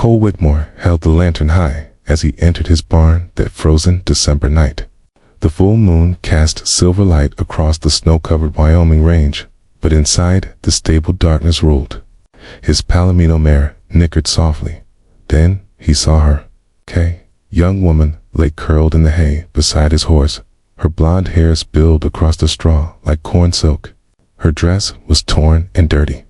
Cole Whitmore held the lantern high as he entered his barn that frozen December night. The full moon cast silver light across the snow-covered Wyoming range, but inside the stable darkness ruled. His Palomino mare nickered softly. Then he saw her. Kay, young woman, lay curled in the hay beside his horse. Her blonde hair spilled across the straw like corn silk. Her dress was torn and dirty.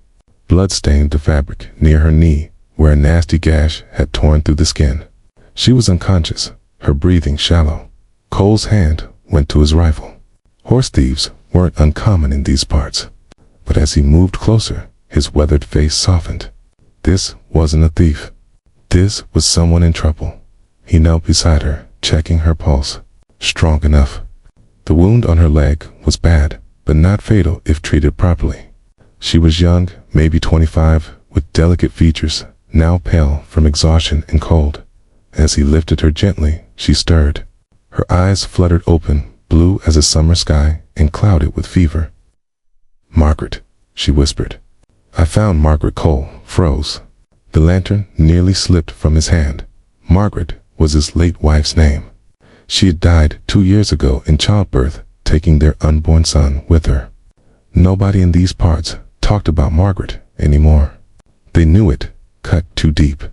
Blood stained the fabric near her knee, where a nasty gash had torn through the skin. She was unconscious, her breathing shallow. Cole's hand went to his rifle. Horse thieves weren't uncommon in these parts, but as he moved closer, his weathered face softened. This wasn't a thief. This was someone in trouble. He knelt beside her, checking her pulse. Strong enough. The wound on her leg was bad, but not fatal if treated properly. She was young, maybe 25, with delicate features, now pale from exhaustion and cold. As he lifted her gently, she stirred. Her eyes fluttered open, blue as a summer sky and clouded with fever. "Margaret," she whispered. I found Margaret. Cole froze. The lantern nearly slipped from his hand. Margaret was his late wife's name. She had died 2 years ago in childbirth, taking their unborn son with her. Nobody in these parts talked about Margaret anymore. They knew it cut too deep.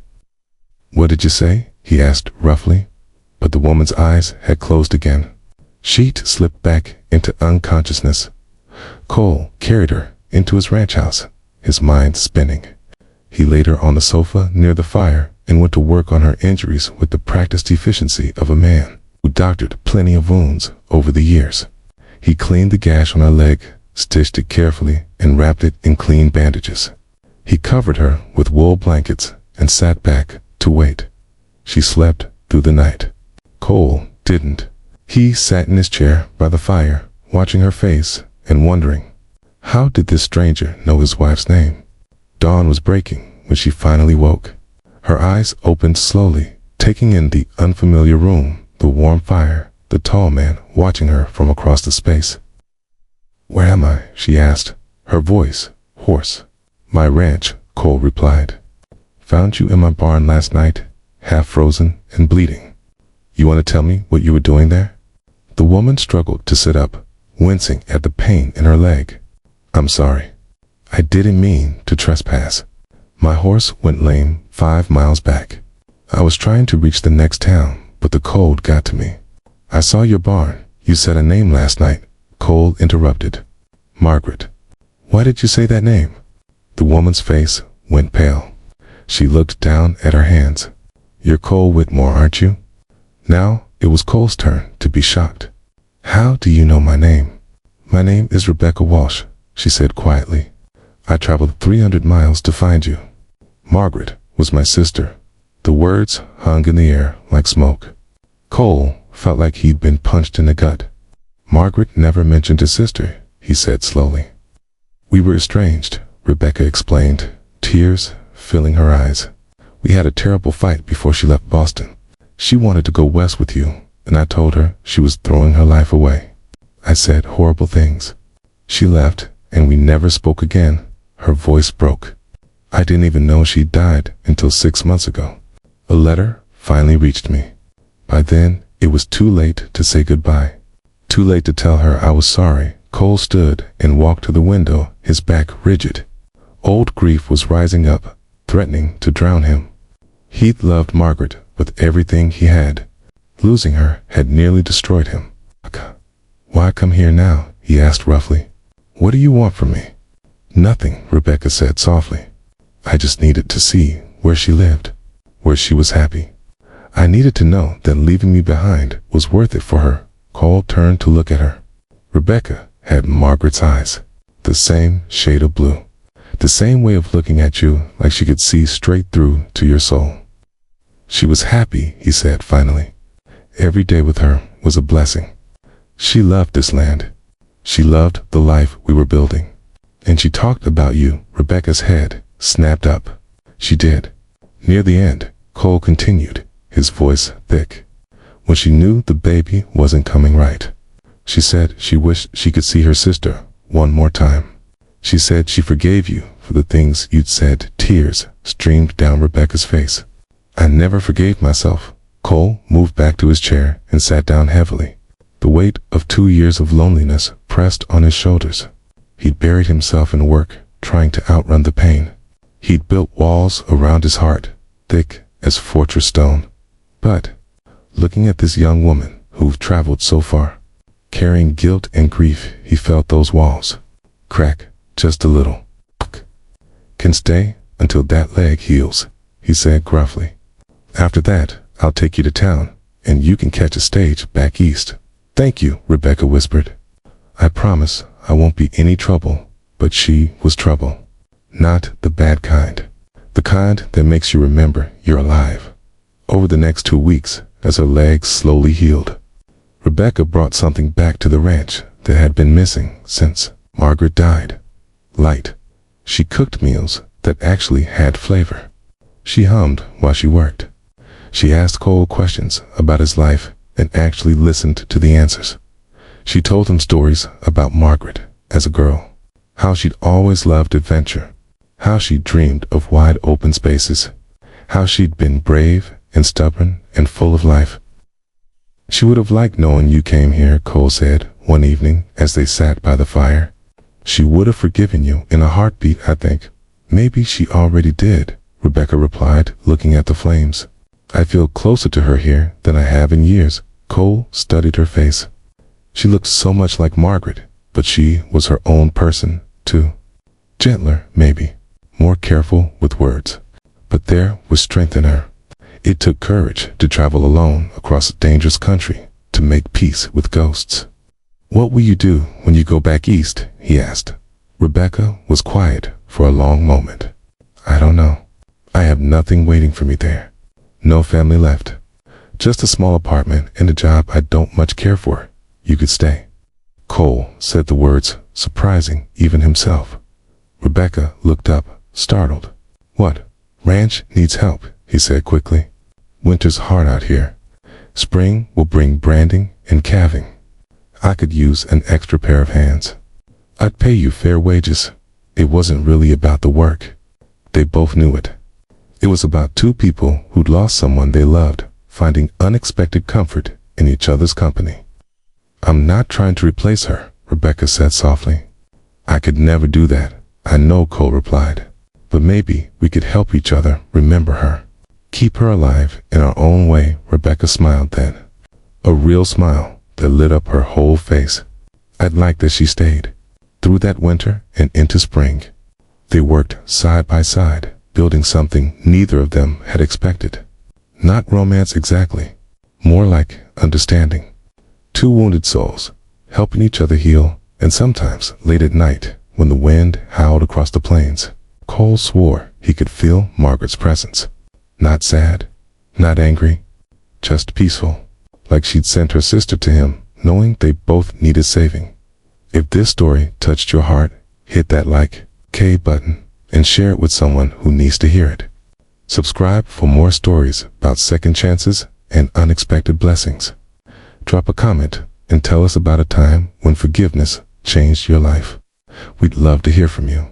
"What did you say?" he asked roughly, but the woman's eyes had closed again. She'd slipped back into unconsciousness. Cole carried her into his ranch house, his mind spinning. He laid her on the sofa near the fire and went to work on her injuries with the practiced efficiency of a man who doctored plenty of wounds over the years. He cleaned the gash on her leg, stitched it carefully, and wrapped it in clean bandages. He covered her with wool blankets and sat back to wait. She slept through the night. Cole didn't. He sat in his chair by the fire, watching her face and wondering, how did this stranger know his wife's name? Dawn was breaking when she finally woke. Her eyes opened slowly, taking in the unfamiliar room, the warm fire, the tall man watching her from across the space. "Where am I?" she asked, her voice hoarse. "My ranch," Cole replied. "Found you in my barn last night, half frozen and bleeding. You want to tell me what you were doing there?" The woman struggled to sit up, wincing at the pain in her leg. "I'm sorry. I didn't mean to trespass. My horse went lame 5 miles back. I was trying to reach the next town, but the cold got to me. I saw your barn. You said a name last night," Cole interrupted. "Margaret." "Why did you say that name?" The woman's face went pale. She looked down at her hands. "You're Cole Whitmore, aren't you?" Now it was Cole's turn to be shocked. "How do you know my name?" "My name is Rebecca Walsh," she said quietly. "I traveled 300 miles to find you. Margaret was my sister." The words hung in the air like smoke. Cole felt like he'd been punched in the gut. "Margaret never mentioned his sister," he said slowly. "We were estranged," Rebecca explained, tears filling her eyes. "We had a terrible fight before she left Boston. She wanted to go west with you, and I told her she was throwing her life away. I said horrible things. She left, and we never spoke again." Her voice broke. "I didn't even know she'd died until 6 months ago. A letter finally reached me. By then, it was too late to say goodbye. Too late to tell her I was sorry." Cole stood and walked to the window, his back rigid. Old grief was rising up, threatening to drown him. He'd loved Margaret with everything he had. Losing her had nearly destroyed him. "Why come here now?" he asked roughly. "What do you want from me?" "Nothing," Rebecca said softly. "I just needed to see where she lived, where she was happy. I needed to know that leaving me behind was worth it for her." Cole turned to look at her. Rebecca had Margaret's eyes, the same shade of blue, the same way of looking at you like she could see straight through to your soul. "She was happy," he said finally. "Every day with her was a blessing. She loved this land. She loved the life we were building. And she talked about you." Rebecca's head snapped up. "She did." Near the end, Cole continued, his voice thick. "When she knew the baby wasn't coming right, she said she wished she could see her sister one more time. She said she forgave you for the things you'd said." Tears streamed down Rebecca's face. I never forgave myself. Cole moved back to his chair and sat down heavily. The weight of 2 years of loneliness pressed on his shoulders. He'd buried himself in work, trying to outrun the pain. He'd built walls around his heart, thick as fortress stone. But, looking at this young woman who'd traveled so far, carrying guilt and grief, he felt those walls crack just a little. Can stay until that leg heals, he said gruffly. After that, I'll take you to town, and you can catch a stage back east. Thank you, Rebecca whispered. I promise I won't be any trouble. But she was trouble. Not the bad kind. The kind that makes you remember you're alive. Over the next 2 weeks, as her legs slowly healed, Rebecca brought something back to the ranch that had been missing since Margaret died. Light. She cooked meals that actually had flavor. She hummed while she worked. She asked Cole questions about his life and actually listened to the answers. She told him stories about Margaret as a girl, how she'd always loved adventure, how she dreamed of wide open spaces, how she'd been brave and stubborn and full of life. She would have liked knowing you came here, Cole said one evening as they sat by the fire. She would have forgiven you in a heartbeat, I think. Maybe she already did, Rebecca replied, looking at the flames. I feel closer to her here than I have in years. Cole studied her face. She looked so much like Margaret, but she was her own person, too. Gentler, maybe. More careful with words. But there was strength in her. It took courage to travel alone across a dangerous country to make peace with ghosts. What will you do when you go back east? He asked. Rebecca was quiet for a long moment. I don't know. I have nothing waiting for me there. No family left. Just a small apartment and a job I don't much care for. You could stay. Cole said the words, surprising even himself. Rebecca looked up, startled. What? Ranch needs help, he said quickly. Winter's hard out here. Spring will bring branding and calving. I could use an extra pair of hands. I'd pay you fair wages. It wasn't really about the work. They both knew it. It was about 2 people who'd lost someone they loved, finding unexpected comfort in each other's company. I'm not trying to replace her, Rebecca said softly. I could never do that, I know, Cole replied. But maybe we could help each other remember her. Keep her alive in our own way, Rebecca smiled then. A real smile that lit up her whole face. I'd like that she stayed. Through that winter and into spring. They worked side by side, building something neither of them had expected. Not romance exactly. More like understanding. 2 wounded souls, helping each other heal, and sometimes late at night, when the wind howled across the plains, Cole swore he could feel Margaret's presence. Not sad, not angry, just peaceful, like she'd sent her sister to him, knowing they both needed saving. If this story touched your heart, hit that like, K button, and share it with someone who needs to hear it. Subscribe for more stories about second chances and unexpected blessings. Drop a comment and tell us about a time when forgiveness changed your life. We'd love to hear from you.